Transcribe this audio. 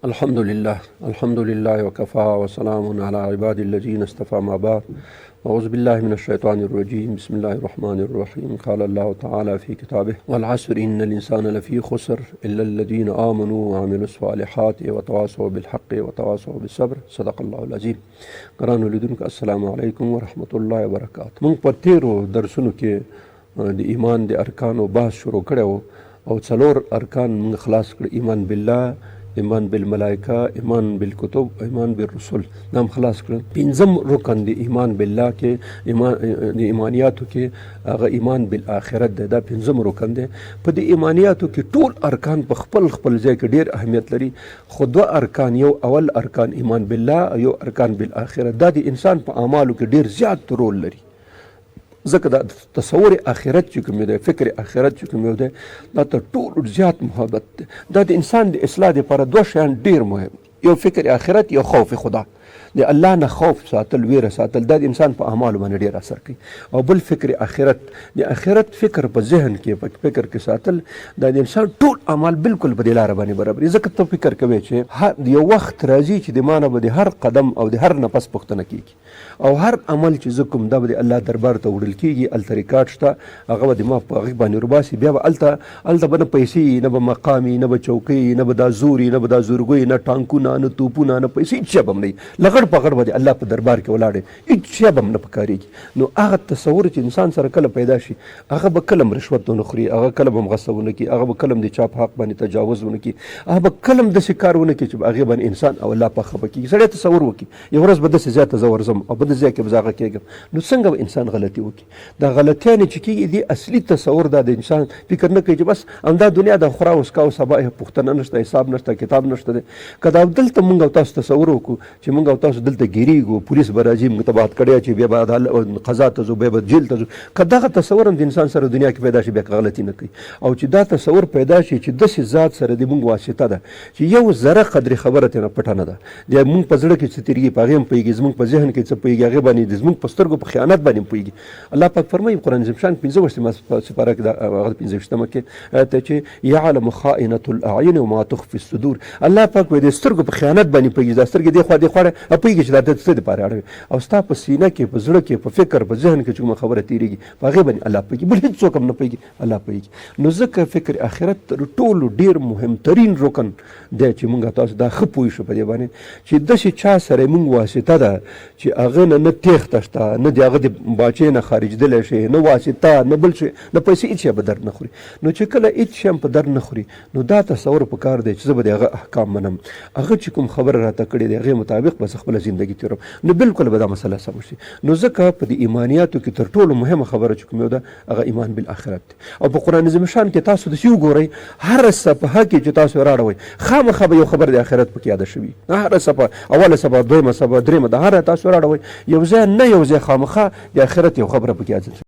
الحمد لله وكفى وسلام على عباد الذين اصطفى ما بعد. أعوذ بالله من الشيطان الرجيم. بسم الله الرحمن الرحيم. قال الله تعالى في كتابه: والعصر إن الإنسان لفي خسر إلا الذين آمنوا وعملوا الصالحات وتواصوا بالحق وتواصوا بالصبر. صدق الله العظيم. ګرانو لیدونکو السلام علیکم ورحمۃ اللہ وبرکاتہ. موږ په تیرو درسونو کې د ایمان د ارکانو بحث شروع کړی او څلور ارکان موږ خلاص کړ: ایمان بالله، ایمان بالملائکه، ایمان بالکتب، ایمان بالرسل. نام خلاص کړل. پنځم رکن د ایمان بالله کې د ایمانیاتو کې هغه ایمان بالآخرت دی. دا پنځم رکن دی. په د ایمانیاتو کې ټول ارکان په خپل ځای کې ډیر اهمیت لري، خو دوه ارکان، یو اول ارکان ایمان بالله او یو ارکان بالآخرت، دا د انسان په اعمالو کې ډیر زیات رول لري. ځکه دا تصور آخرت چې کوم دی، فکر آخرت چې کوم دی، دا تر ټولو زیات محبت دی. دا د انسان د اصلاح لپاره دوه شیان ډیر مهم، یو فکر آخرت، یو خوف خدا. د الله نه خوف ساتل، ویره ساتل، دا د انسان په اعمالو باندې ډیر اثر کوي. او بل فکر آخرت، د آخرت فکر په ذهن کې، په فکر کې ساتل، دا د انسان ټول اعمال بالکل په دې لاره باندې برابر. ځکه ته فکر کوي چې یو وخت راځي چې د مانه به د هر قدم او د هر نفس پوښتنه کیږي، او هر عمل چې زه کوم دا به د الله دربار ته وړل کیږي. الته ریکارډ شته، هغه به د ما په هغې باندې ورباسي. بیا به الته به نه پیسې، نه به مقامي، نه به چوکۍ، نه به دا زوري، نه به دا زورګوی، نه ټانکونه، نه توپونه، نه پیسې، هېڅ شی به هم نه. لغړ پغړ به د الله په دربار کې ولاړې، هېڅ شی به هم نه پکارېږي. نو هغه تصور چې انسان سره کله پیدا شي، هغه به کله هم رشوت ونه خوري، هغه کله به هم غصه ونه کړي، هغه به کله هم د چا په حق باندې تجاوز ونه کړي، هغه به کله هم داسې کار ونه کړي چې په هغې باندې انسان او الله په خفه کېږي. سړی تصور وکړي یو ورځ به داسې ځای ته زه ورځم او په دې ځای کې به زه هغه کېږم، نو څنګه به انسان غلطي وکړي؟ دا غلطیانې چې کېږي دې اصلي تصور دا د انسان فکر نه کوي چې بس همدا دنیا د خورا وسکا او سبا پوښتنه نشته، حساب نشته، کتاب نشته دی. که دا دلته مونږ او تاسو تصور وکړو چې مونږ او تاسو دلته ګیریږو، پولیس به راځي موږ ته باد کړی چې بیا به قضا ته ځو، بیا به جیل ته ځو، که دغه تصور هم د انسان سره دنیا کې پیدا شي، بیا غلطي نه کوي. او چې دا تصور پیدا شي چې داسې ذات سره د مونږ واسطه ده چې یو ذره قدرې خبره ترېنه پټه نه ده، د مونږ په زړه کې څه تېرېږي په هغې هم پوهېږي، زمونږ په ذهن کې څه پوهېږي هغې باندې، د زمونږ په سترګو په خیانت باندې هم پوهېږي. الله پاک فرمایي قرآن عظیم شان 55 سپاره کې هغه 55مه کې آیت چې یعلم خائنة الاعین وما تخفي الصدور. الله پاک وایي د سترګو په خیانت باندې پوهېږي، دا سترګې دې خوا دې خوا پوهېږي چې دا د څه دپاره اړوي، او ستا په سینه کې، په زړه کې، په فکر، په ذهن کې چې کومه خبره تېرېږي په هغې باندې الله پوهېږي، بل هېڅوک هم نه پوهېږي، الله پوهېږي. نو ځکه فکر آخرت تر ټولو ډېر مهمترین رکن دی چې مونږ تاسو دا ښه پوه شو په دې باندې چې داسې چا سره مونږ واسطه ده چې هغه نه تېښته شته، نه د هغه د باچې نه خارجېدلی شي، نه واسطه، نه بل شي، نه پیسې، هېڅ شی به در نه خوري. نو چې کله هېڅ شی هم په در نه خوري، نو دا تصور په کار دی چې زه به د هغه احکام منم، هغه چې کوم خبره راته کړې دی هغې مطابق به زه خپله زندګي تېروم، نو بالکل به دا مسله سمه شي. نو ځکه په د ایمانیاتو کې تر ټولو مهمه خبره چې کوم یو ده هغه ایمان بالآخرت دی. او په قرآن عظیم شان کې تاسو داسې وګورئ، هره صفحه کې چې تاسو راړوئ خامخا به یو خبر د آخرت پکې یاده شوي. هره صفحه، اوله صفحه، دویمه صفحه، درېیمه، د هره تاسو راړوئ یو ځای نه یو ځای خامخا د آخرت یو خبره پکې یاده شوي.